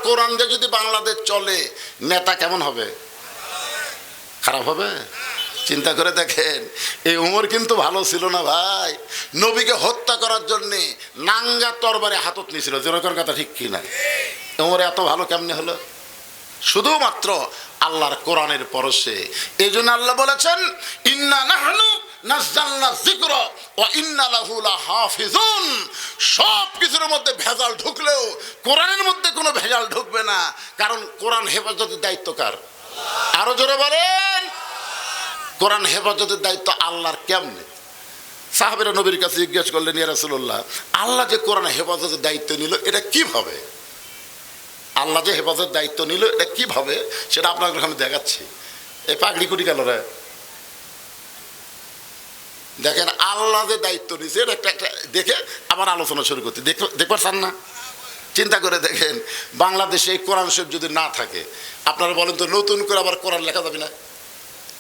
কোরআন দিয়ে যদি বাংলাদেশ চলে, নেতা কেমন হবে? খারাপ হবে? চিন্তা করে দেখেন, এই উমর কিন্তু ভালো ছিল না ভাই। নবীকে হত্যা করার জন্যে নাঙ্গা তরবারে হাতত নিয়েছিল, যেরকম কথা ঠিক কিনা? উমর এত ভালো কেমনে হলো? শুধুমাত্র আল্লাহর কোরআনের পরশে। এই জন্য আল্লাহ বলেছেন, ইন্না নাহনু নাযালনা যিকরা ওয়া ইন্না লাহু লাহাফিজুন। সব কিছুর মধ্যে ভেজাল ঢুকলেও কোরআনের মধ্যে কোনো ভেজাল ঢুকবে না, কারণ কোরআন হেফাজতের দায়িত্ব কার? আরো জোরে বলেন। কোরআন হেফাজতের দায়িত্ব আল্লাহর। কেমনে? সাহাবীরা নবীর কাছে জিজ্ঞেস করলেন, ইয়া রাসূলুল্লাহ, আল্লাহ যে কোরআন হেফাজতের দায়িত্ব নিল, এটা কিভাবে? আল্লাহ যে হেফাজতের দায়িত্ব নিল, এটা কিভাবে? সেটা আপনাকে আমি দেখাচ্ছি। এই পাগড়ি কুটি গেল রে, দেখেন আল্লাহ যে দায়িত্ব নিছে, এটা একটা দেখে আবার আলোচনা শুরু করতে দেখবার চান না? চিন্তা করে দেখেন, বাংলাদেশে এই কোরআন শরীফ যদি না থাকে, আপনারা বলেন তো নতুন করে আবার কোরআন লেখা যাবে না?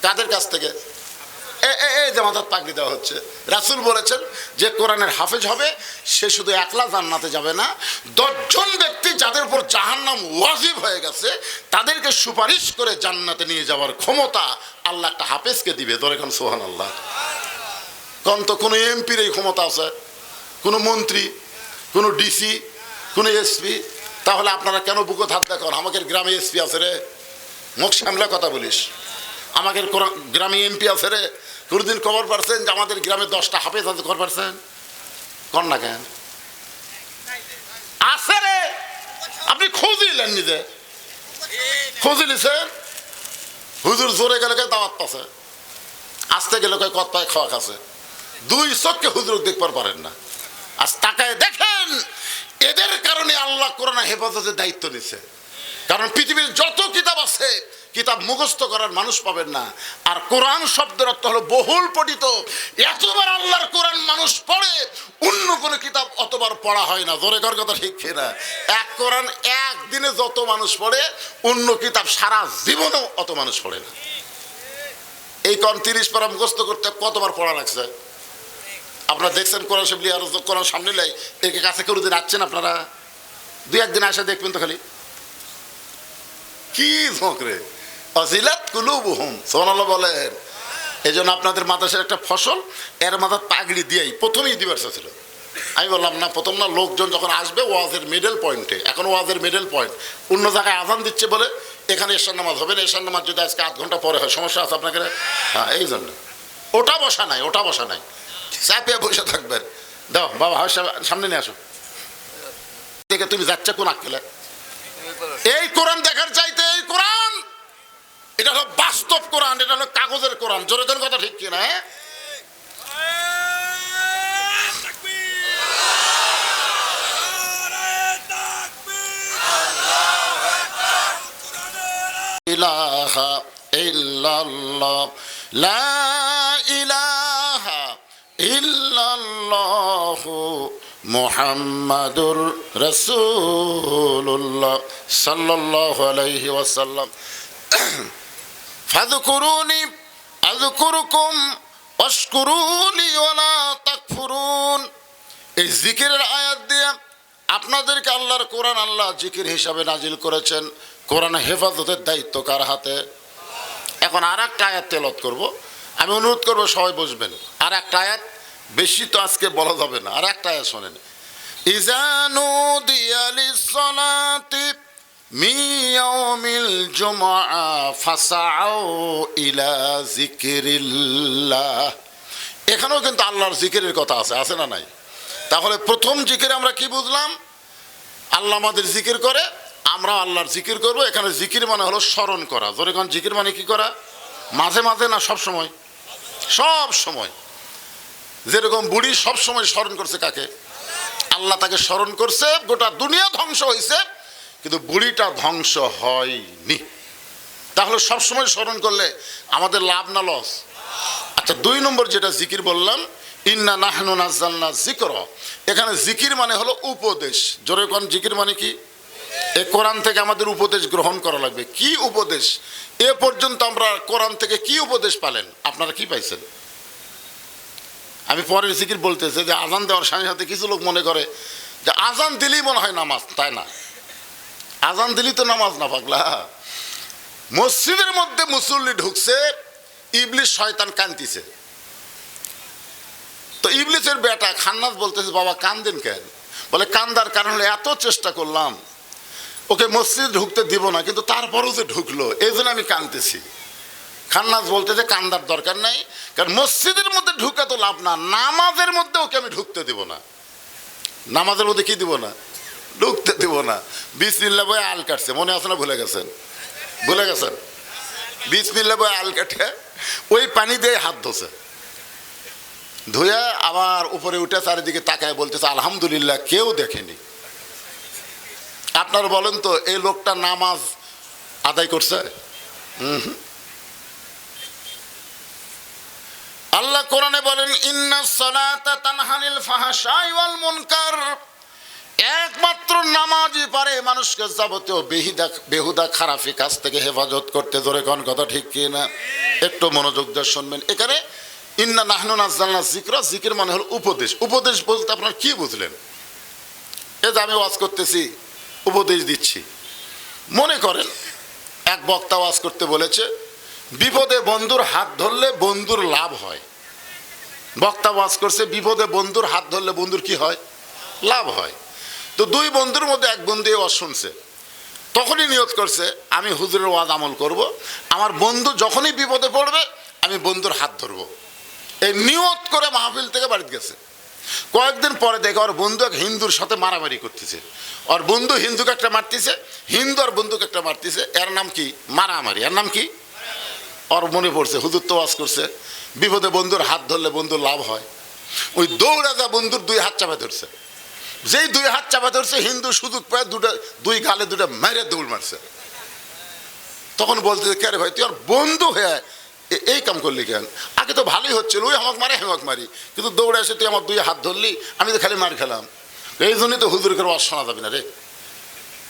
কাদের কাছ থেকে? এই যে মাথার পাগড়ি দেওয়া হচ্ছে। রাসূল বলেছেন যে কোরআনের হাফেজ হবে, সে শুধু একলা জান্নাতে যাবে না, 10 জন ব্যক্তি যাদের উপর জাহান্নাম ওয়াজিব হয়ে গেছে, তাদেরকে সুপারিশ করে জান্নাতে নিয়ে যাওয়ার ক্ষমতা আল্লাহ একটা হাফেজকে দিবে। ধরে এখন সুবহানাল্লাহ। কোন তো কোনো এমপির এই ক্ষমতা আছে? কোনো মন্ত্রী, কোনো ডিসি, কোনো এসপি? তাহলে আপনারা কেন বুকে হাত দেখেন? আমাদের গ্রামে এসপি আছে রে, মুখ সামলে কথা বলিস। আমাদের গ্রামে এমপি আছে রে, কোনোদিন খবর পাচ্ছেন যে আমাদের গ্রামে 10টা হাফেজ আছে? খবর পাচ্ছেন? কর না কেন? আছে রে, আপনি খুঁজিলেন, নিজে খুঁজিলিছেন। হুজুর জোরে গেলে দাওয়াত পাচ্ছে, আসতে গেলে কত পায় খাওয়া খাচ্ছে, 2 চোখকে হুজুর দেখবার পারেন না। আজ তাকায় দেখেন, এদের কারণে আল্লাহ কোরআন হেফাজতের দায়িত্ব নিচ্ছে। কারণ পৃথিবীর যত কিতাব আছে, কিতাব মুখস্থ করার মানুষ পাবেন না। আর কোরআন শব্দের অর্থ হলো বহুল পঠিত। এতবার আল্লাহর কোরআন মানুষ পড়ে, অন্য কোনো কিতাব অতবার পড়া হয় না। জোরে কর কথা ঠিক কিনা? এক কোরআন একদিনে যত মানুষ পড়ে, অন্য কিতাব সারা জীবনেও অত মানুষ পড়ে না। এই কোরআন 30 পারা মুখস্থ করতে কতবার পড়া লাগছে? আপনারা দেখছেন কোরআন শরীফ আর কোরআন সামনে লাই, এর কাছে কেউ দিন আসছেন আপনারা? 2-1 দিন আসে দেখবেন তো, খালি কি ঝোঁকরে অজিলাত কুলুবুহুম। সুবহানাল্লাহ বলেন। এই জন্য আপনাদের মাদ্রাসার একটা ফসল, এর মাথার পাগড়ি দিয়েই প্রথমেই দিবার ছিল। আমি বললাম না, প্রথম না, লোকজন যখন আসবে ওয়াজের মিডল পয়েন্টে, এখন ওয়াজের মিডল পয়েন্ট অন্য জায়গায় আজান দিচ্ছে বলে এখানে এশার নামাজ হবে না। এশার নামাজ যদি আজকে 8 ঘন্টা পরে হয়, সমস্যা আছে আপনাকে? হ্যাঁ, এই জন্য ওটা বসা নাই, ওটা বসা নাই, চাপে বসে থাকবেন। দাও বাবা, সামনে নিয়ে আসো। দেখে তুমি যাচ্ছে কোন আক্কেলে? এই কোরআন দেখার চাইতে এই কোরআন, এটা হলো বাস্তব কোরআন, এটা হলো কাগজের কোরআন। জোরে জোরে কথা ঠিক কিনা? ইলাহা ইল্লাল্লাহ, লা ইলাহা ইল্লাল্লাহু মুহাম্মাদুর রাসূলুল্লাহ সাল্লাল্লাহু আলাইহি ওয়াসাল্লাম। ফাযকুরুনি আযকুরুকুম ওয়াশকুরুলি ওয়ালা তাকফুরুন। এই জিকিরের আয়াত দিয়ে আপনাদেরকে আল্লাহর কোরআন আল্লাহ জিকির হিসাবে নাজিল করেছেন। কোরআন হেফাজতের দায়িত্ব কার হাতে? এখন আর একটা আয়াত তেলাওয়াত করব, আমি অনুরোধ করবো সবাই বসবেন। আর একটা আয়াত, বেশি তো আজকে বলা যাবে না। আর একটা আয়াত শোনেন, ইযা নুদিয়া লিস-সালাতি মিন ইয়াউমিল জুমআ ফাসআউ ইলা যিকরিল্লাহ। এখানেও কিন্তু আল্লাহর জিকিরের কথা আছে, আছে না নাই? তাহলে প্রথম জিকির আমরা কি বুঝলাম? আল্লাহ আমাদের জিকির করে, আমরা আল্লাহর জিকির করব। এখানে জিকির মানে হলো স্মরণ করা। ধরে কোন জিকির মানে কি করা? মাঝে মাঝে না, সব সময়? সব সময়। যেরকম বুড়ি সব সময় স্মরণ করছে কাকে? আল্লাহ তাকে স্মরণ করছে। গোটা দুনিয়া ধ্বংস হয়েছে, কিন্তু বুড়িটা ধ্বংস হয়নি। তাহলে সব সময় স্মরণ করলে আমাদের লাভ না লস? আচ্ছা, 2 নম্বর যেটা জিকির বললাম, ইন্না নাহনু নাযালনা যিকরা। এখানে জিকির মানে হলো উপদেশ। জোরে কোন জিকির মানে কি? এই কোরআন থেকে আমাদের উপদেশ গ্রহণ করা লাগবে। কি উপদেশ? এ পর্যন্ত আমরা কোরআন থেকে কি উপদেশ পালেন? আপনারা কি পাইছেন? আমি পরের জিকির বলতেছে যে আজান দেওয়ার সাথে সাথে কিছু লোক মনে করে যে আজান দিলেই মনে হয় নামাজ, তাই না? আজান দিলি তো নামাজ না পাগলা। মসজিদের মধ্যে মুসল্লি ঢুকছে, ইবলিস শয়তান কান্দিছে। তো ইবলিসের বেটা খান্নাস বলতেছে, বাবা কান্দেন কেন? বলে কান্দার কারণ হলো এত চেষ্টা করলাম ওকে মসজিদে ঢুকতে দিব না, কিন্তু তারপরেও যে ঢুকলো এই জন্য আমি কাঁদতেছি। খান্নাস বলতেছে কান্দার দরকার নাই, কারণ মসজিদের মধ্যে ঢুকে তো লাভ না, নামাজের মধ্যে ওকে আমি ঢুকতে দিব না। নামাজের মধ্যে কি দিব না? ঢুকতে দিব না। বিসমিল্লাহ বলে আল কাটছে, মনে আছে না? ভুলে গেছেন? ভুলে গেছেন? বিসমিল্লাহ বলে আল কাটে ওই পানি দিয়ে হাত ধোছে, ধুয়ে আবার উপরে উঠে চারিদিকে তাকায় বলতেছে আলহামদুলিল্লাহ, কেউ দেখেনি। আপনারা বলেন তো এই লোকটা নামাজ আদায় করছে? আল্লাহ কোরআনে বলেন ইন্নাস সালাতা তানহা আনিল ফাহশাই ওয়াল মুনকার, একমাত্র নামাজই পারে মানুষকে যাবতীয় বেহুদা খারাপি কাজ থেকে হেফাজত করতে। জোরে কোন কথা ঠিক কি না? একটু মনোযোগ দিয়ে শুনবেন। এখানে ইন্না নাহনু নাযালনা যিকরা, যিকির মানে হলো উপদেশ। উপদেশ বলতে আপনার কি বুঝলেন? এই যে আমি ওয়াজ করতেছি, উপদেশ দিচ্ছি। মনে করেন এক বক্তা ওয়াজ করতে বলেছে বিপদে বন্ধুর হাত ধরলে বন্ধুর লাভ হয়। বক্তা ওয়াজ করছে বিপদে বন্ধুর হাত ধরলে বন্ধুর কি হয়? লাভ হয়। তো দুই বন্ধুর মধ্যে এক বন্ধু ওয়াজ শুনছে, তখনই নিয়ত করছে আমি হুজুরের ওয়াজ আমল করব, আমার বন্ধু যখনই বিপদে পড়বে আমি বন্ধুর হাত ধরবো। এই নিয়ত করে মাহফিল থেকে বাড়িতে গেছে। কয়েকদিন পরে দেখে ওর বন্ধু এক হিন্দুর সাথে মারামারি করতেছে। ওর বন্ধু হিন্দুকে একটা মারতেছে, হিন্দু আর বন্ধুকে একটা মারতেছে। এর নাম কি? মারামারি। এর নাম কি? ওর মনে পড়ছে হুজুর তো ওয়াজ করছে বিপদে বন্ধুর হাত ধরলে বন্ধুর লাভ হয়। ওই দৌড়া যা বন্ধুর দুই হাত চাপা ধরছে। যেই দুই হাত চাপা ধরছে হিন্দু সুযোগ পায় দুই গালে দুটা মেরে দৌড় মারছে। তখন বলতেছে কে রে ভাই, তুই আর বন্ধু হয়ে এই কাম করলি কেন? আগে তো ভালোই হচ্ছিল, ওই আমাকে মারে হেমাক মারি, কিন্তু দৌড়ে এসে তুই আমার দুই হাত ধরলি, আমি তো খালি মার খেলাম। এই জন্যই তো হুজুরকে ওয়াজ শোনা যাবে না রে।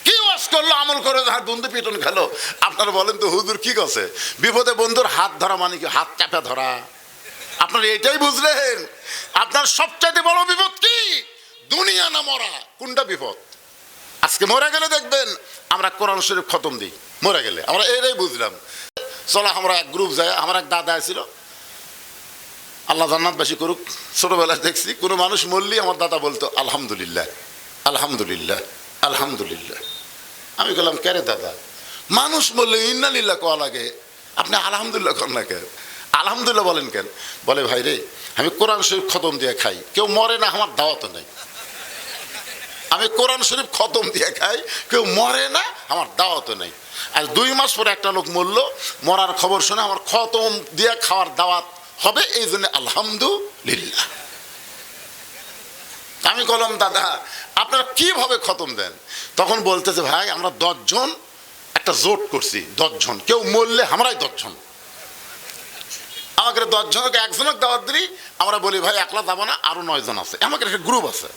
কি ওয়াজ করলো? আমল করে যার বন্ধু পিটন খেলো। আপনারা বলেন তো হুজুর কি করছে? বিপদে বন্ধুর হাত ধরা মানে কি? হাত চাপা ধরা। আপনারা এটাই বুঝলেন? আপনার সবচাইতে বড় বিপদ কি? দুনিয়া না মরা। কোনটা বিপদ? আজকে মরে গেলে দেখবেন আমরা কোরআন শরীফ খতম দিই, মরে গেলে আমরা এটাই বুঝলাম। চলো আমরা এক গ্রুপ যাই। আমার এক দাদা ছিল, আল্লাহ জান্নাতবাসী করুক, ছোটবেলায় দেখছি কোনো মানুষ মরলি আমার দাদা বলতো আলহামদুলিল্লাহ আলহামদুলিল্লাহ আলহামদুলিল্লাহ। আমি বললাম কে রে দাদা, মানুষ মরলে ইন্নালিল্লাহ কোয়া লাগে, আপনি আলহামদুলিল্লাহ কর না কেন? আলহামদুলিল্লাহ বলেন কেন? বলে ভাই রে, আমি কোরআন শরীফ খতম দিয়ে খাই, কেউ মরে না, আমার দাওয়াতও নেই। আমি কোরআন শরীফ খতম দিয়ে খাই, কেউ মরে না, আমার দাওয়াতও নেই। আর 2 মাস পরে একটা লোক মরলো, মরার খবর শুনে আমার খতম দিয়ে খাওয়ার দাওয়াত হবে, এই জন্য আলহামদুলিল্লাহ। আমি বললাম দাদা আপনারা কিভাবে খতম দেন? তখন বলতেছে ভাই আমরা 10 জন একটা জোট করছি, 10 জন, কেউ মরলে আমরাই 10 জন। আমাকে 10 জনকে একজনকে দাওয়াত দিই, আমরা বলি ভাই একলা যাবো না, আরো 9 জন আছে, আমাকে একটা গ্রুপ আছে।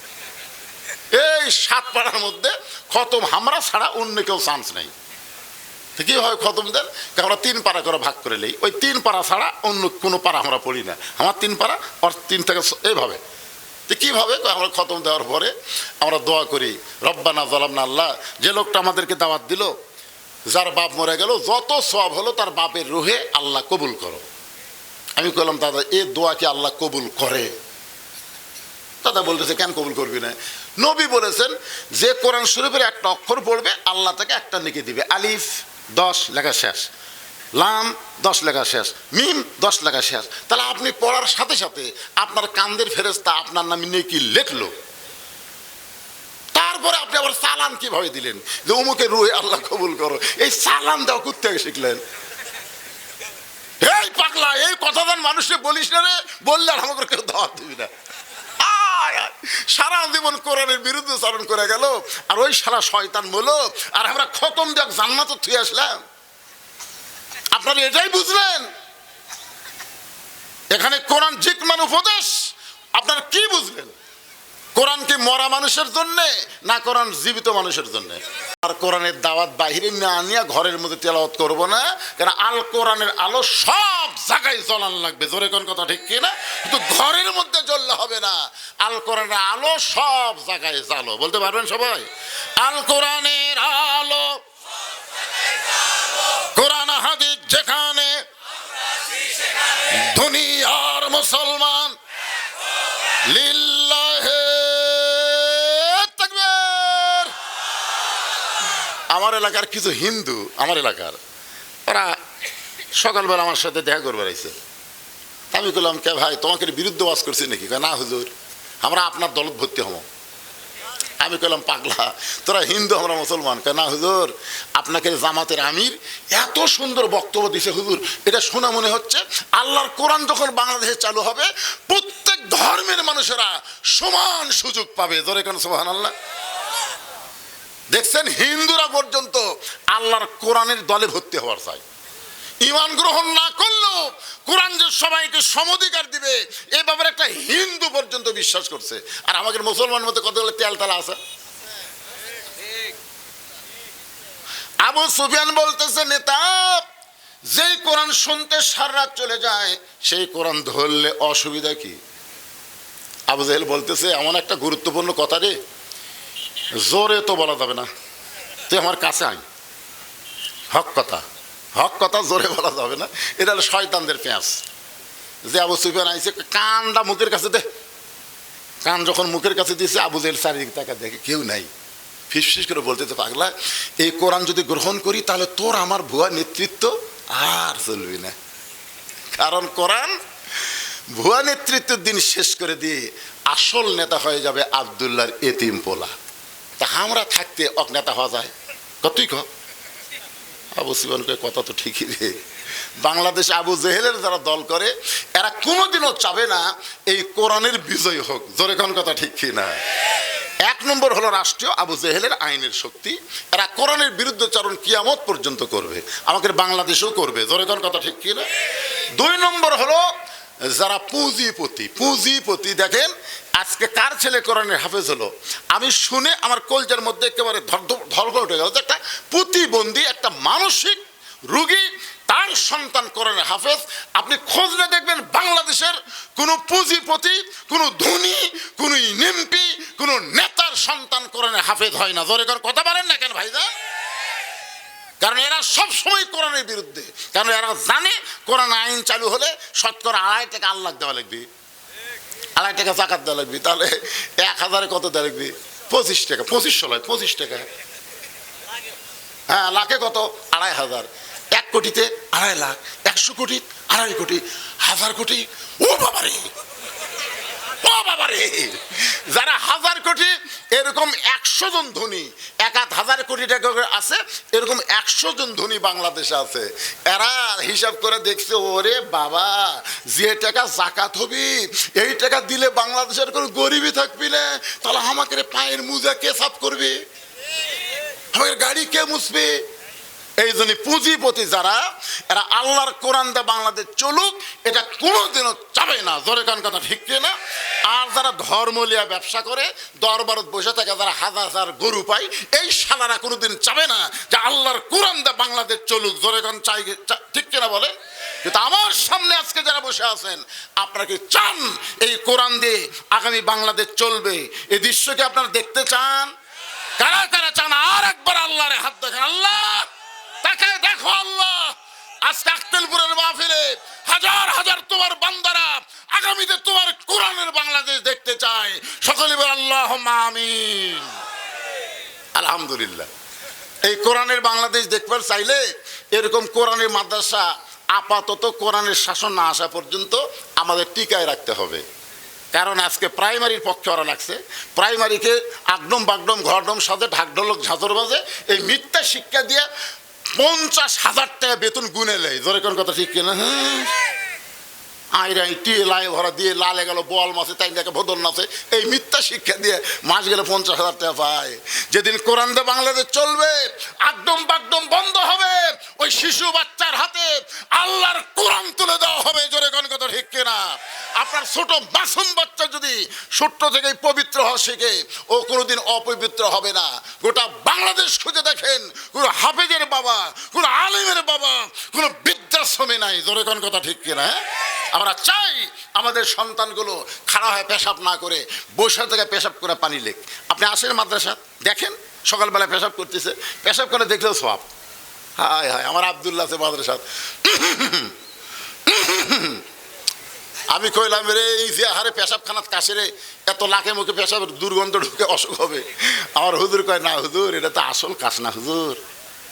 এই 7 পাড়ার মধ্যে খতম আমরা ছাড়া অন্য কেউ চান্স নেই। কিভাবে খতম দেন? আমরা 3 পাড়া করে ভাগ করে নেই, ওই 3 পাড়া ছাড়া অন্য কোনো পাড়া আমরা পড়ি না, আমার 3 পাড়া ওর 3 থেকে, এইভাবে। তো কীভাবে? আমরা খতম দেওয়ার পরে আমরা দোয়া করি রব্বানা যালামনা, আল্লাহ যে লোকটা আমাদেরকে দাওয়াত দিল, যার বাপ মরে গেল, যত সওয়াব হলো তার বাপের রুহে আল্লাহ কবুল করো। আমি বললাম দাদা এ দোয়া কি আল্লাহ কবুল করে? দাদা বলতেছে কেন কবুল করবি না? নবী বলেছেন যে কোরআন শরীফের একটা অক্ষর পড়বে আল্লাহ তাকে একটা নেকি দিবে। আলিফ 10 লেখা শেষ, লাম 10 লেখা শেষ, মিম 10 লেখা শেষ। তাহলে আপনি পড়ার সাথে সাথে আপনার কান্দের ফেরেশতা আপনার নামে নেকি লিখলো। তারপরে আপনি আবার সালাম কিভাবে দিলেন যে অমুকের রুহে আল্লাহ কবুল করো? এই সালাম দেওয়া কোত্থেকে শিখলেন? এই পাগলা, এই কথা যেন মানুষকে বলিস না রে, বললে আর আমাকে কেউ দাওয়াত দিবি না। সারা জীবন কোরআনের বিরুদ্ধে চারণ করে গেল, আর ওই সারা শয়তান বলো, আর আমরা খতম দেখ জান্নাত থুয়ে আসলাম। আপনারা এটাই বুঝলেন? এখানে কোরআন জিক মানে উপদেশ, আপনারা কি বুঝলেন? কোরআন কি মরা মানুষের জন্যে না কোরআন জীবিত মানুষের জন্যে? আর কোরআনের দাওয়াত বাহিরে না আনিয়া ঘরের মধ্যে তেলাওয়াত করব না, কারণ আল কোরআনের আলো সব জায়গায় জ্বলান লাগবে। জোরে কোন কথা ঠিক কি না? কিন্তু ঘরের মধ্যে জ্বললে হবে না, আল কোরআনের আলো সব জায়গায় জ্বালো। বলতে পারবেন সবাই? আল কোরআনের আলো, কোরআন হাদিস যেখানে, দুনিয়ার মুসলমান লিল্লাহে তাকবীর। আমার এলাকার কিছু হিন্দু, আমার এলাকার, ওরা সকালবেলা আমার সাথে দেখা করবার আইছে। আমি বললাম, কে ভাই, তোমাকে বিরুদ্ধে ওয়াজ করছি নাকি? না হুজুর, আমরা আপনার দলত ভর্তি হব। আমি কইলাম, পাগলা, তোরা হিন্দু, আমরা মুসলমান। না হুজুর, আপনাকে জামাতের আমির এত সুন্দর বক্তব্য দিছে হুজুর, এটা শোনা মনে হচ্ছে আল্লাহর কোরআন যখন বাংলাদেশে চালু হবে প্রত্যেক ধর্মের মানুষেরা সমান সুযোগ পাবে। জোরে কোন সুবহানাল্লাহ। দেখছেন, হিন্দুরা পর্যন্ত আল্লাহর কোরআনের দলে ভর্তি হওয়ার চাই। ঈমান গ্রহণ না করলেও কোরআন যে সবাইকে সমধিকার দিবে এই ব্যাপারে একটা হিন্দু পর্যন্ত বিশ্বাস করছে। আর আমাদের মুসলমানের মধ্যে কতগুলো তেল তালা আছে। আবু সুফিয়ান বলতেছে, নেতা, যেই কোরআন শুনতে সারা রাত চলে যায় সেই কোরআন ধরলে অসুবিধা কি? আবু জাহেল বলতেছে, এমন একটা গুরুত্বপূর্ণ কথা রে, জোরে তো বলা যাবে না, তুই আমার কাছে আয়। হক কথা, হক কথা জোরে বলা যাবে না, এটা হলো শয়তানদের পেঁয়াজ। যে আবু সুফিয়ান আইছে, কানটা মুখের কাছে দে। কান যখন মুখের কাছে দিয়েছে, আবু জাহেল চারিদিকে তাকা দেখে কেউ নাই। ফিসফিস করে বলতেছে, পাগলা, এই কোরআন যদি গ্রহণ করি তাহলে তোর আমার ভুয়া নেতৃত্ব আর চলবি না। কারণ কোরআন ভুয়া নেতৃত্বের দিন শেষ করে দিয়ে আসল নেতা হয়ে যাবে আব্দুল্লাহর এতিম পোলা। তা আমরা থাকতে অক নেতা হওয়া যায়? কতই ক আবু সুফিয়ানকে কথা তো ঠিকই রে। বাংলাদেশ আবু জেহেলের যারা দল করে এরা কোনোদিনও চাবে না এই কোরআনের বিজয় হোক। জোরে কোন কথা ঠিক কি না? এক নম্বর হলো রাষ্ট্রীয় আবু জেহেলের আইনের শক্তি, এরা কোরআনের বিরুদ্ধচারণ কিয়ামত পর্যন্ত করবে, আমাদের বাংলাদেশেও করবে। জোরে কোন কথা ঠিক কি না? দুই নম্বর হলো যারা পুঁজিপতি। পুঁজিপতি দেখেন, আজকে কার ছেলে কোরআনের হাফেজ হলো, আমি শুনে আমার কলজার মধ্যে একেবারে ধর্ম উঠে গেল। একটা প্রতিবন্ধী, একটা মানসিক রোগী, তার সন্তান কোরআনের হাফেজ। আপনি খোঁজলে দেখবেন বাংলাদেশের কোনো পুঁজিপতি, কোনো ধনী, কোনো এমপি, কোনো নেতার সন্তান কোরআনের হাফেজ হয় না। জোরে কথা বলেন না কেন ভাইজান? কারণ এরা সবসময় কোরআনের বিরুদ্ধে, কারণ এরা জানে কোরআন আইন চালু হলে শতকরা 2.5 টাকা আল্লাহ দেওয়া লাগবে, 2.5 টাকা জাকাত দেওয়া লাগবে। তাহলে 1000-এ কত দেওয়া লাগবে? 25 টাকা। 2500 নয়, 25 টাকা। হ্যাঁ, লাখে কত? 2500। 1 কোটিতে 2.5 লাখ, 100 কোটি 2.5 কোটি, 1000 কোটি। ও বাবারে, ও বাবারে, যারা 1000 কোটি, এরকম 100 জন ধনী, 1000 কোটি টাকা আছে, এরকম 100 জন ধনী বাংলাদেশে আছে। এরা হিসাব করে দেখছে, ওরে বাবা, যে টাকা জাকাত হবি এই টাকা দিলে বাংলাদেশের কোনো গরিবই থাকবি না, তাহলে আমাকে পায়ের মোজা কে সাফ করবে, আমাদের গাড়ি কে মুছবে? এই জন্য পুঁজিপতি যারা, এরা আল্লাহর কোরআন দিয়ে বাংলাদেশ চলুক এটা কোনোদিনও চাবে না। জোরে কান কথা ঠিক না? আর যারা ধর্মলিয়া ব্যবসা করে, দরবারত বসে থাকে, যারা হাজার হাজার গরু পায়, এই শালারা কোনোদিন চাবে না যে আল্লাহর কোরআন দিয়ে বাংলাদেশ চলুক। জোরে কান চাই ঠিক কিনা বলেন? কিন্তু আমার সামনে আজকে যারা বসে আছেন, আপনারা কি চান এই কোরআন দিয়ে আগামী বাংলাদেশ চলবে? এই দৃশ্যকে আপনারা দেখতে চান? কারা কারা চান? আর একবার আল্লাহরে হাত দেখেন। আল্লাহ তাকে দেখো। আল্লাহ, আজকে আক্কেলপুরের মাহফিলে হাজার হাজার তোমার বান্দারা আগামীতে তোমার কোরআনের বাংলাদেশ দেখতে চায়। সকলে বলে আল্লাহুম্মা আমিন। আলহামদুলিল্লাহ। এই কোরআনের বাংলাদেশ দেখবার চাইলে এরকম কোরআনের মাদ্রাসা আপাতত কোরআনের শাসন না আসা পর্যন্ত আমাদের টিকায় রাখতে হবে। কারণ আজকে প্রাইমারির পক্ষে ওরা লাগছে, প্রাইমারিকে আগডম বাগডম ঘরডম সাজে ঢাকঢোলক ঝাঁঝর বাজে এই মিথ্যা শিক্ষা দিয়ে 50,000 টাকা বেতন গুনে নেয়। জোরে কোন কথা ঠিক কিনা? হ্যাঁ, আইরাই টিয়ে লাই ভরা দিয়ে লালে গেল বোয়াল মাছে, তাই দেখে ভদর নাচে, এই মিথ্যা শিক্ষা দিয়ে মাস গেলে 50,000 টাকা পায়। যেদিন কোরআন দিয়ে বাংলাদেশ চলবে, আগডম বাগডম বন্ধ হবে, ওই শিশু বাচ্চার হাতে আল্লাহর কোরআন তুলে দেওয়া হবে। জোরে কোন কথা ঠিক কিনা? আপনার ছোট মাসুম বাচ্চা যদি ছোট্ট থেকেই পবিত্র হওয়া শেখে, ও কোনোদিন অপবিত্র হবে না। গোটা বাংলাদেশ খুঁজে দেখেন, কোনো হাফেজের বাবা, কোনো আলেমের বাবা, কোনো বৃদ্ধাশ্রমে নাই। জোরে কোন কথা ঠিক কিনা? আমরা চাই আমাদের সন্তানগুলো খাড়া হয়ে পেশাব না করে বসে থেকে পেশাব করে পানি লেক। আপনি আসেন মাদ্রাসা, দেখেন সকালবেলা পেশাব করতেছে, পেশাব করে দেখলেও সওয়াব। হায় হায়, আমার আব্দুল্লাহ আছে মাদ্রাসা, আমি কইলাম রে এই যে হারে পেশাবখানাত কাশে এত লাখে মুখে পেশাবের দুর্গন্ধ ঢুকে অসুখ হবে। আমার হুজুর কয় না হুজুর, এটা তো আসল কাশ না হুজুর।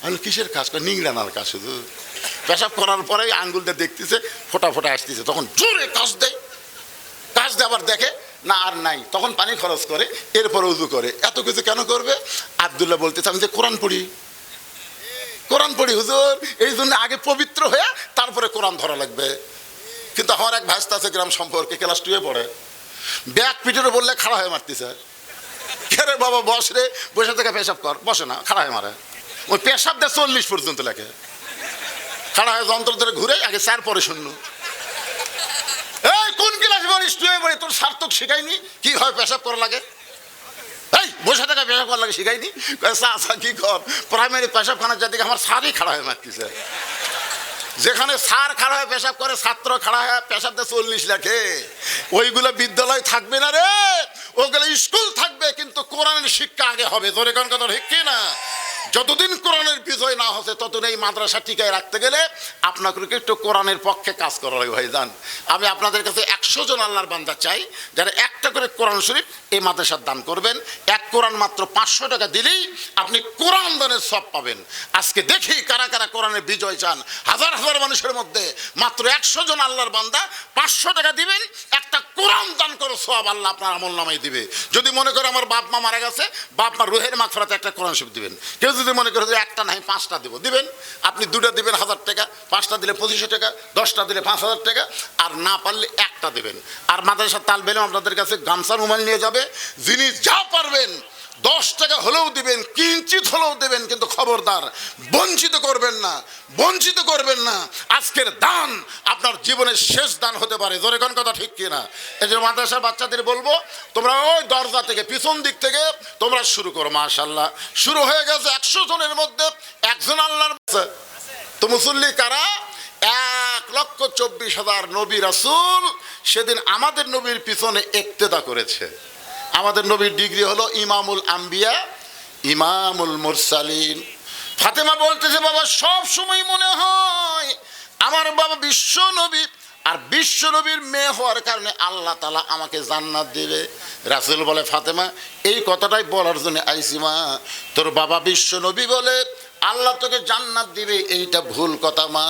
আমি কিসের কাজ? কয় নিংড়ানার কাজ হুজুর। পেশাব করার পরে আঙ্গুলটা দেখতেছে ফোটা ফোটা আসতেছে, তখন জোরে কাজ দেয়, কাজ দিয়ে আবার দেখে না আর নাই, তখন পানি খরচ করে, এরপর উজু করে। এত কিছু কেন করবে? আব্দুল্লাহ বলতেছে আমি যে কোরআন পড়ি, কোরআন পড়ি হুজুর, এই জন্য আগে পবিত্র হয়ে তারপরে কোরআন ধরা লাগবে। কিন্তু আমার এক ভাস্তা আছে গ্রাম সম্পর্কে, ক্লাস 2 এ পড়ে, ব্যাগ পিঠের বললে খাড়া হয়ে মারতেছে। রে বাবা বস রে, বসে থেকে পেশাব কর, বসে না, খাড়া হয়ে মারে। ওই পেশাব দেয় 40 পর্যন্ত লেখে, খাড়া হয়ে যন্ত্র ধরে ঘুরে, আগে 4 পরে 0। এই কোন ক্লাস পড়িস? 2 এ পড়ি, তোর সার্থক শিখাইনি কিভাবে পেশাব করা লাগে? এই বসে থেকে পেশাব করা লাগে শিখাইনি? কি কর, প্রাইমারি পেশাবখানার যাদিকে আমার স্যারই খাড়া হয়ে মারতেছে। যেখানে স্যার খাড়া হয়ে পেশাব করে, ছাত্র খাড়া হয়ে পেশাব দিয়ে 40 লেখে। ওইগুলো বিদ্যালয় থাকবে না রে, ওগুলো স্কুল থাকবে, কিন্তু কোরআনের শিক্ষা আগে হবে। জোরে কোন কথা ঠিক কি না? যতদিন কোরআনের বিজয় না হচ্ছে ততদিন এই মাদ্রাসা টিকায় রাখতে গেলে আপনাকে একটু কোরআনের পক্ষে কাজ করা লাগে ভাইজান। আমি আপনাদের কাছে 100 জন আল্লাহর বান্দা চাই যারা একটা করে কোরআন শরীফ এই মাদ্রাসার দান করবেন। এক কোরআন মাত্র 500 টাকা দিলেই আপনি কোরআন দানের সব পাবেন। আজকে দেখি কারা কারা কোরআনের বিজয় চান। হাজার হাজার মানুষের মধ্যে মাত্র 100 জন আল্লাহর বান্দা 500 টাকা দিবেন, একটা কোরআন দান করে সব আল্লাহ আপনার আমল নামায় দিবে। যদি মনে করে আমার বাপ মা মারা গেছে, বাপ মা রুহের মাগফিরাতে একটা কোরআন শরীফ দিবেন। কেউ যদি মনে করে যে একটা নাই 5টা দেবো, দিবেন। আপনি 2টা দিবেন 1000 টাকা, 5টা দিলে 2500 টাকা, 10টা দিলে 5000 টাকা, আর না পারলে একটা দেবেন। আর মাদ্রাসার তালবে ইলম আপনাদের কাছে গামছা রুমাল নিয়ে যাবে। যিনি যা পারবেন 10 টাকা হলেও দিবেন, কিঞ্চিত হলেও দেবেন, কিন্তু খবরদার বঞ্চিত করবেন না, বঞ্চিত করবেন না। আজকের দান আপনার জীবনের শেষ দান হতে পারে। জোরে কোন কথা ঠিক কিনা? এই যে মাদ্রাসার বাচ্চাদের বলবো, তোমরা ওই দরজা থেকে পিছন দিক থেকে তোমরা শুরু করো। মাশাআল্লাহ শুরু হয়ে গেছে। 100 জনের মধ্যে একজন আল্লাহর তো মুসল্লি কারা? 1,24,000 নবী রাসূল সেদিন আমাদের নবীর পিছনে ইক্তেদা করেছে। আমাদের নবীর ডিগ্রি হলো ইমামুল আম্বিয়া, ইমামুল মুরসালিন। ফাতেমা বলতেছে বাবা সব সময় মনে হয় আমার বাবা বিশ্ব নবী, আর বিশ্ব নবীর মেয়ে হওয়ার কারণে আল্লাহ তাআলা আমাকে জান্নাত দেবে। রাসূল বলে ফাতেমা এই কথাটাই বলার জন্য আইছি মা, তোর বাবা বিশ্ব নবী বলে আল্লাহ তোকে জান্নাত দিবে, এইটা ভুল কথা মা।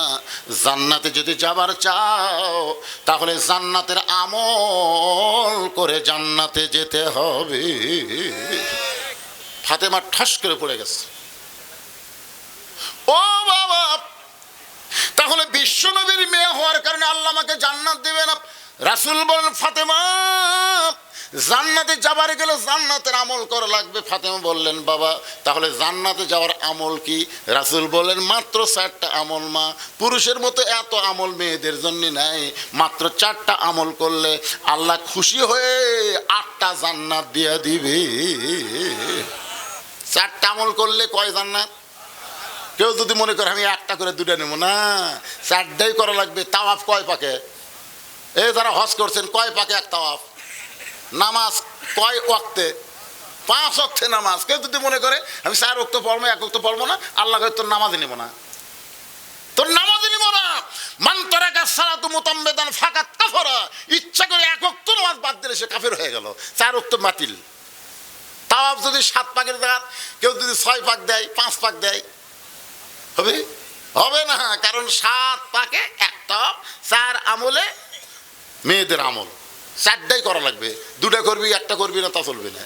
জান্নাতে যদি যাবার চাও তাহলে জান্নাতের আমল করে জান্নাতে যেতে হবে। ফাতেমা ঠাস করে পড়ে গেছে। ও বাবা, তাহলে বিশ্ব নবীর মেয়ে হওয়ার কারণে আল্লাহ আমাকে জান্নাত দিবে না? রাসূল বলেন ফাতেমা জান্নাতে যাবার গেলে জান্নাতের আমল করা লাগবে। ফাতেমা বললেন বাবা তাহলে জান্নাতে যাওয়ার আমল কি? রাসূল বলেন মাত্র 4টা আমল মা। পুরুষের মতো এত আমল মেয়েদের জন্য নাই, মাত্র 4টা আমল করলে আল্লাহ খুশি হয়ে 8টা জান্নাত দিয়ে দিবে। 4টা আমল করলে কয় জান্নাত? কেউ যদি মনে করে আমি একটা করে 2টা নেব না, 4টাই করা লাগবে। তাওয়াফ কয় পাকে? এই যারা হজ করছেন কয় পাকে এক তাওয়াফ? নামাজ কয় ওয়াক্তে? 5 ওয়াক্তে নামাজ। কেউ যদি মনে করে আমি 4 ওয়াক্ত পড়বো 1 ওয়াক্ত পড়বো না, আল্লাহ তোর নামাজই নেব না, তোর নামাজই নেব না। মান তারাকা সালাতু মুতাম্মিদান ফাকাত কাফারা। ইচ্ছা করে 1 ওয়াক্ত নামাজ বাদ দিলে সে কাফের হয়ে গেল, 4 ওয়াক্ত বাতিল। তাওয়াফ যদি 7 পাকের জায়গা কেউ যদি 6 পাক দেয় 5 পাক দেয় হবে? হবে না, কারণ 7 পাকে 1 তাওয়াফ, 4 আমলে মেয়েদের আমল। 4টাই করা লাগবে। 2টা করবি 1টা করবি না তা চলবে না।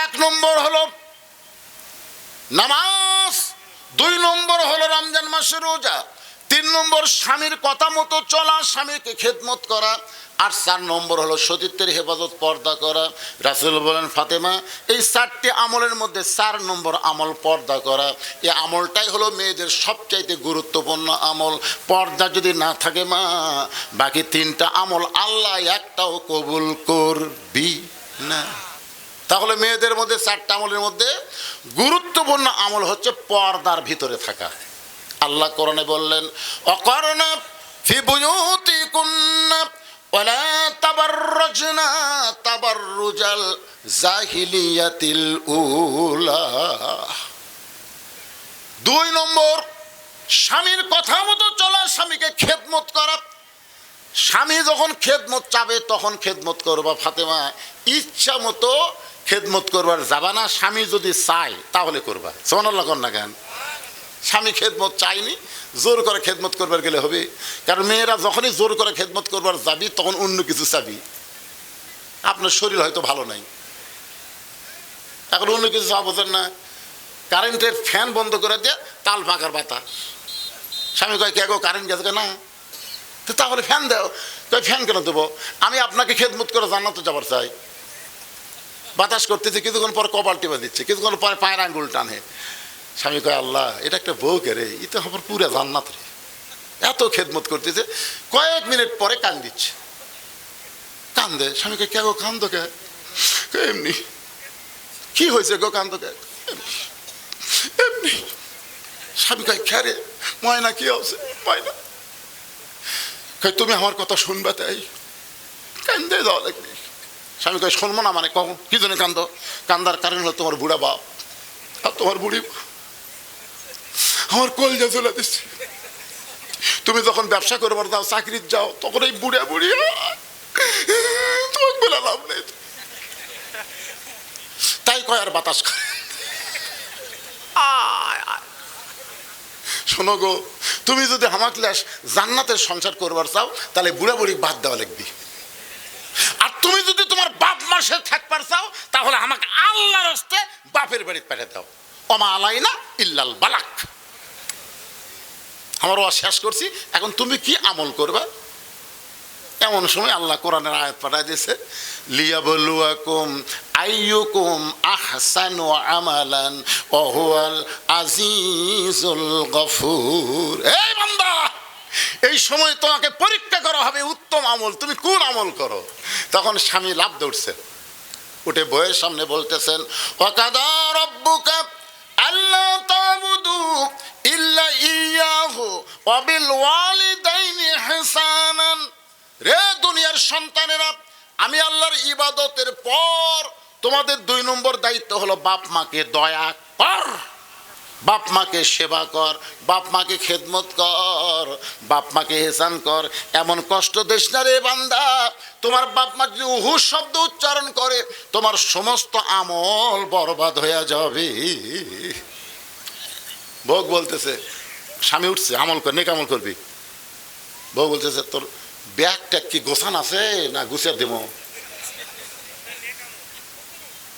1 নম্বর হলো নামাজ, 2 নম্বর হলো রমজান মাসের রোজা, 3 নম্বর স্বামীর কথা মতো চলা, স্বামীকে খেদমত করা। আর 4 নম্বর হলো সতীত্বের হেফাজত, পর্দা করা। রাসূল বলেন, ফাতেমা এই 4টি আমলের মধ্যে 4 নম্বর আমল পর্দা করা। এই আমলটাই হলো মেয়েদের সবচাইতে গুরুত্বপূর্ণ আমল। পর্দা যদি না থাকে মা, বাকি 3টা আমল আল্লাহ একটাও কবুল করবি না। তাহলে মেয়েদের মধ্যে 4টা আমলের মধ্যে গুরুত্বপূর্ণ আমল হচ্ছে পর্দার ভিতরে থাকা। আল্লাহ কোরআনে বললেন, অকরনা ফি বুয়ুতিকুন্না ওয়ালা তাবাররাজনা তাবাররুজাল জাহিলিয়াতিল উলা। 2 নম্বর স্বামীর কথা মতো চলা, স্বামীকে খেদমত করা। স্বামী যখন খেদমত চাবে তখন খেদমত করবা ফাতেমা, ইচ্ছা মতো খেদমত করবার যাবা না। স্বামী যদি চায় তাহলে করবা। সুবহানাল্লাহ কর না কেন? স্বামী খেদমত চাইনি, জোর করে খেদমত করবার গেলে হবে? কারণ মেয়েরা যখনই জোর করে খেদমত করবার যাবি তখন অন্য কিছু চাবি। আপনার শরীর হয়তো ভালো নাই, এখন অন্য কিছু চাওয়া বোঝেন না। কারেন্টের ফ্যান বন্ধ করে দিয়ে তাল পাকার বাতাস। স্বামী কয়, কে গো কারেন্ট গেছে না? তো তাহলে ফ্যান দাও। কয় ফ্যান কেন দেবো? আমি আপনাকে খেদমত করে জান্নাতে যাবার চাই। বাতাস করতেছে, কিছুক্ষণ পর কপাল টিপে দিচ্ছে, কিছুক্ষণ পরে পায়ের আঙ্গুল টানে। স্বামী কয়, আল্লাহ এটা একটা বউ কে রে, এটা হবার পুরা জান্নাত রে। এত খেদমত করতেছে, কয়েক মিনিট পরে কান দিচ্ছে, কান্দে। স্বামীকে, কে গো কান্দো কে? এমনি। কি হয়েছে গো কান্দো কে? এমনি। স্বামী কয়, কে ময়না কি হচ্ছে? ময়না কয়, তুমি আমার কথা শুনবা তাই কান্দে যাওয়া লাগবে। স্বামী কয়, শুনবো না মানে কখন? কি জন্য কান্দো? কান্দার কারণ হলো তোমার বুড়া বাপ আর তোমার বুড়ি আমার কলজা চলে দিচ্ছে। তুমি যখন ব্যবসা করবার যাও, চাকরির যাও, তখন এই বুড়া বুড়ি তোমাকে বলে লাভ নেই। তাই কয় আর বাতাস খায়। শোনো গো, তুমি যদি আমাকে জান্নাতের সংসার করবার চাও তাহলে বুড়া বুড়ি বাদ দেওয়া লাগবে। আর তুমি যদি তোমার বাপ মার সাথে থাকবার চাও তাহলে আমাকে আল্লাহর রাস্তে বাপের বাড়ি পাঠিয়ে দাও। ওমা আলাইনা ইল্লাল বালাক। আমার ওয়াজ শেষ করছি, এখন তুমি কি আমল করবা? এমন সময় আল্লাহ কোরআনের আয়াত পাঠায় দিয়েছে, লিয়াবলুয়াকুম আইয়ুকুম আহসানু আমালান ওয়া হুয়াল আজিজুল গফুর। এই বান্দা, এই সময় তোমাকে পরীক্ষা করা হবে উত্তম আমল, তুমি কোন আমল করো। তখন স্বামী লাফ দৌড়ছে, উঠে বউয়ের সামনে বলতেছেন, ওয়াকাদা রাব্বুকা আল্লা তা'বুদু ইল্লা ইয়্যাহু ওয়া বিল ওয়ালিদাইনি ইহসানান। রে দুনিয়ার সন্তানেরা, আমি আল্লাহর ইবাদতের পর তোমাদের 2 নম্বর দায়িত্ব হলো বাপ মাকে দয়া কর, বাপ মাকে সেবা কর, বাপ মাকে খেদমত কর, বাপ মাকে ইহসান কর। এমন কষ্ট দিস না রে বান্দা, তোমার বাপ মা যদি উহু শব্দ উচ্চারণ করে তোমার সমস্ত আমল বরবাদ হয়ে যাবে। বউ বলতেছে, স্বামী উঠছে, আমল কর, নেক আমল করবি। বউ বলতেছে, তোর ব্যাগটা কি গোছান আছে না গুছিয়ে দেবো?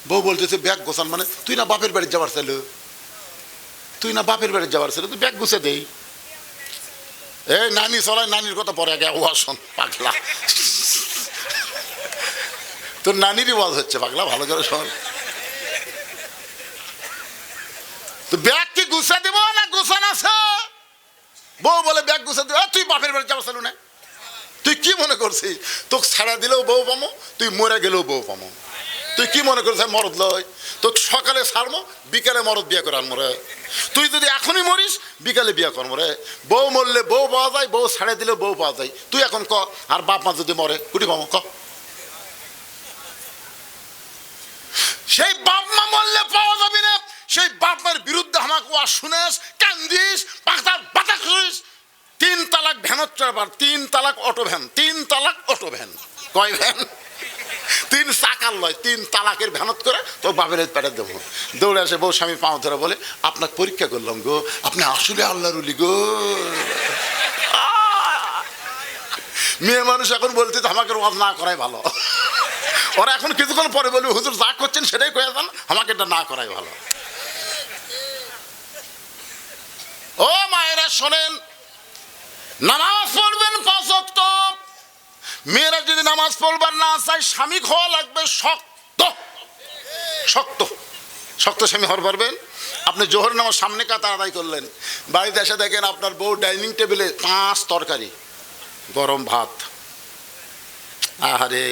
বউ বলতেছে, ব্যাগ গোছান মানে? তুই না বাপের বাড়ি যাবার ছিল, তুই না বাপের বাড়ি যাবার ছিল, তুই ব্যাগ গুছিয়ে দেই। এই নানি চলায়, নানির কথা পরে আগে ওয়াজ শোন পাগলা। তোর নানিরই ওয়াজ হচ্ছে পাগলা, ভালো করে শোন। তো ব্যাগ কি গুছিয়ে দেবো না গোছান আছে? বউ বলে, ব্যাগ গুছিয়ে দেবো। তুই বাপের বাড়ি যাবার ছিল না? তুই কি মনে করছিস তোকে ছাড়া দিলেও বউ পামো, তুই মরে গেলেও বউ পামো? তুই কি মনে করছিস মরদ লয়? তোকে সকালে ছাড়বো, বিকালে মরদ বিয়ে করে আনবো রে। তুই যদি এখনই মরিস, বিকালে বিয়ে করবো রে। বউ মরলে বউ পাওয়া যায়, বউ ছাড়ে দিলেও বউ পাওয়া যায়। তুই এখন ক, আর বাপ মা যদি মরে কুটি পাবো ক? সেই বাপ মা মরলে পাওয়া যাবি না। সেই বাপ মার বিরুদ্ধে আমাকে ওয়া শুনেস, কান্দিস, পাতার বাতা করিস। 3 তালাক ভ্যানত চড়বার, 3 তালাক অটো ভ্যান, 3 তালাক অটো ভ্যান। কয় ভ্যান? 3 চাকার লয়, 3 তালাকের ভ্যানত করে তো বাপের পেটে দেবো। দৌড়ে আসে বউ, স্বামী পাও ধরে বলে, আপনাকে পরীক্ষা করলাম গো, আপনি আসলে আল্লাহর ওলি গো। মেয়ে মানুষ এখন বলতে আমাকে ওয়াজ না করাই ভালো। ওরা এখন কিছুক্ষণ পরে বলবে, হুজুর যা করছেন সেটাই কয়ে দেন, আমাকে এটা না করাই ভালো। ও মায়েরা শোনেন, নামাজ পড়বেন 5 ওয়াক্ত। মেয়েরা যদি নামাজ পড়বার না চায়, স্বামী হওয়া লাগবে শক্ত শক্ত শক্ত স্বামী হওয়ার পারবেন। আপনি জোহর নামাজ সামনে কাতার আদায় করলেন, বাড়িতে এসে দেখেন আপনার বউ ডাইনিং টেবিলে 5 তরকারি, গরম ভাত। আহারে,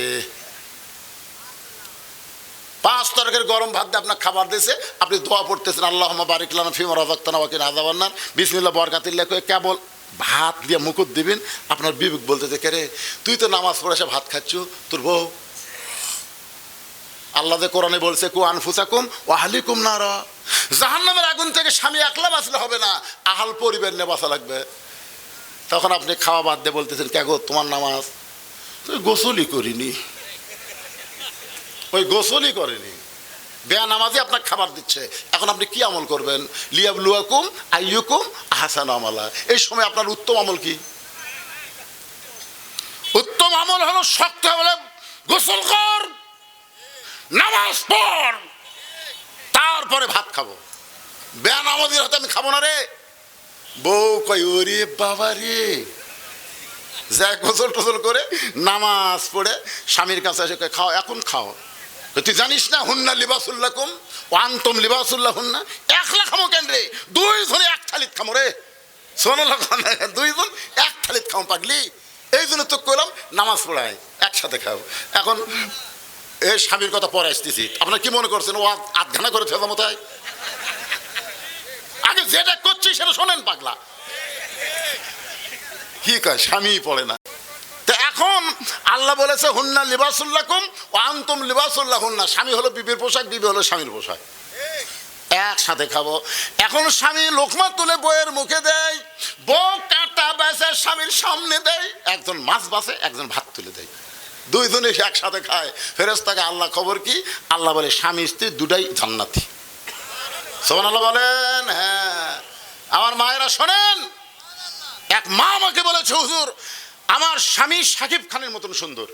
5 তরকারি গরম ভাত দিয়ে আপনার খাবার দিয়েছে, আপনি দোয়া পড়তেছেন, আল্লাহুম্মা বারিক লানা ফিমা রাযাকতানা ওয়া কিনা আযাবান নার, বিসমিল্লাহ বারাকাতিল্লাহ কয়ে কেবল ভাত দিয়ে মুকুট দিবেন। আপনার বিবেক বলতেছে, কে রে, তুই তো নামাজ পড়ে এসে ভাত খাচ্ছ, তোর বউ। আল্লাহ যে কোরআনে বলছে, কু আনফুসাকুম ওয়া আহলিকুম নারা, জাহান্নামের আগুন থেকে স্বামী একলা বাঁচলে হবে না, আহাল পরিবার নিয়ে বাঁচা লাগবে। তখন আপনি খাওয়া বাদ দিয়ে বলতেছেন, কে গো তোমার নামাজ? তুই গোসলই করিনি, ওই গোসলই করেনি, বেয়া নামাজই আপনার খাবার দিচ্ছে। এখন আপনি কি আমল করবেন? লিয়াবলুয়াকুম আইয়ুকুম আহসানু আমালা। এই সময় আপনার উত্তম আমল কি? উত্তম আমল হলো শক্ত হলে গোসল কর, নামাজ পড়, তারপরে ভাত খাবো। বেয়া নামাজের হাতে আমি খাবো না রে। বউ কই, ওরে বাবা রে, যা গোসল টোসল করে নামাজ পড়ে স্বামীর কাছে এসে খাও, এখন খাও। তুই জানিস না হুন্না লিবাসুল্লাকুম ওয়া আনতুম লিবাসুল্লাহুন্না? একলা খামো কেন রে? 2 জনে এক থালিত খামো রে। শোনো, 2 জন এক থালিত খামো পাগলি। এই জন্য তো কইলাম নামাজ পড়াই, একসাথে খাও। এখন এই স্বামীর কথা পরে আসতেছি। আপনার কি মনে করছেন ও আধঘানা করে ফেলা মতায়? আগে যেটা করছি সেটা শোনেন পাগলা। কি কয়, স্বামী পড়ে না। তো এখন আল্লাহ বলেছে হুন্না লিবাসুল্লাকুম ওয়া আনতুম লিবাসুল্লাহুন্না। স্বামী হলো বিবির পোশাক, বিবি হলো স্বামীর পোশাক, একসাথে খাবো। এখন স্বামী লোকমা তুলে বউয়ের মুখে দেয়, বউ কাঁটা বেছে স্বামীর সামনে দেয়, একজন মাছ বাছে, একজন ভাত তুলে দেয়, 2 জনে একসাথে খায়। ফেরেশতাকে আল্লাহ খবর কি? আল্লাহ বলে স্বামী স্ত্রী দুটাই জান্নাতি। সুবহানাল্লাহ বলেন। হ্যাঁ, আমার মায়েরা শোনেন, এক মা আমাকে বলেছে, হুজুর আমার স্বামী সাকিব খানের মতন সুন্দর।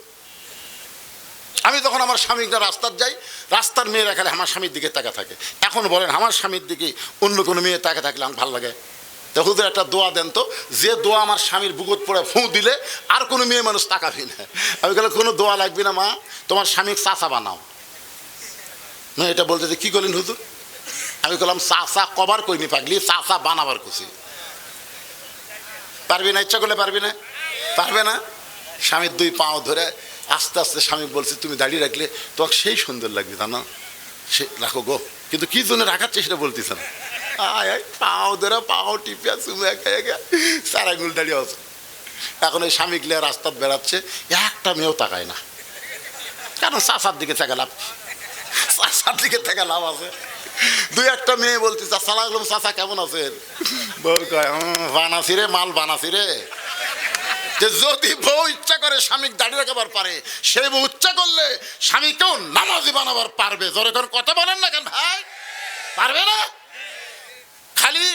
আমি তখন আমার স্বামীকে রাস্তার যাই, রাস্তার মেয়েরা খালি আমার স্বামীর দিকে তাকা থাকে। এখন বলেন, আমার স্বামীর দিকে অন্য কোনো মেয়ে তাকা থাকলে আমার ভালো লাগে? তো হুজুর একটা দোয়া দেন তো, যে দোয়া আমার স্বামীর বুকুত পড়ে ফুঁ দিলে আর কোনো মেয়ে মানুষ তাকাবি না। আমি বললাম, কোনো দোয়া লাগবে না মা, তোমার স্বামীকে চাচা বানাও। না, এটা বলতে যে কী করলেন হুজুর? আমি বললাম, চাচা কবার কইনি পাগলি, চাচা বানাবার খুশি। পারবি না? ইচ্ছা করলে পারবি না? পারবে না। স্বামীর 2 পাও ধরে আস্তে আস্তে স্বামী বলছে, তুমি দাঁড়িয়ে রাখলে তোমাকে সেই সুন্দর লাগবে, জানো, সে রাখো গো। কিন্তু কি জন্য রাখাচ্ছে সেটা বলতেছে না। পাও ধরে পাও টিপিয়া চুমে একা একা 4 আঙুল দাঁড়িয়ে আছে। এখন এই স্বামী গিয়ে রাস্তায় বেড়াচ্ছে, একটা মেয়েও তাকায় না, কারণ চাচার দিকে থেকে লাভ, চাচার দিকে থেকে লাভ আছে। 2-1টা মেয়ে বলতেছে, আসসালামু আলাইকুম চাচা, কেমন আছেন? বউ কয়, বানাসি রে, মাল বানাসি রে। যদি বউ ইচ্ছা করে স্বামী দাঁড়িয়ে রাখাবার পারে, সেই বউ ইচ্ছা করলে স্বামীকেও নামাজি বানাবার পারবে। জোরে করে কথা বলেন না কেন ভাই? পারবে না? খালি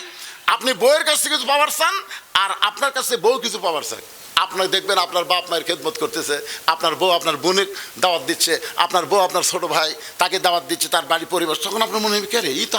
আপনি বউয়ের কাছ থেকে কিছু পাওয়ার চান, আর আপনার কাছে বউ কিছু পাওয়ার চান। আপনার দেখবেন আপনার বাপ মায়ের খেদমত করতেছে, আপনার বউ আপনার বোনের দাওয়াত দিচ্ছে, আপনার বউ আপনার ছোট ভাই তাকে দাওয়াত দিচ্ছে, তার বাড়ি পরিবার, তখন আপনার মনে হবে, কে রে, এই তো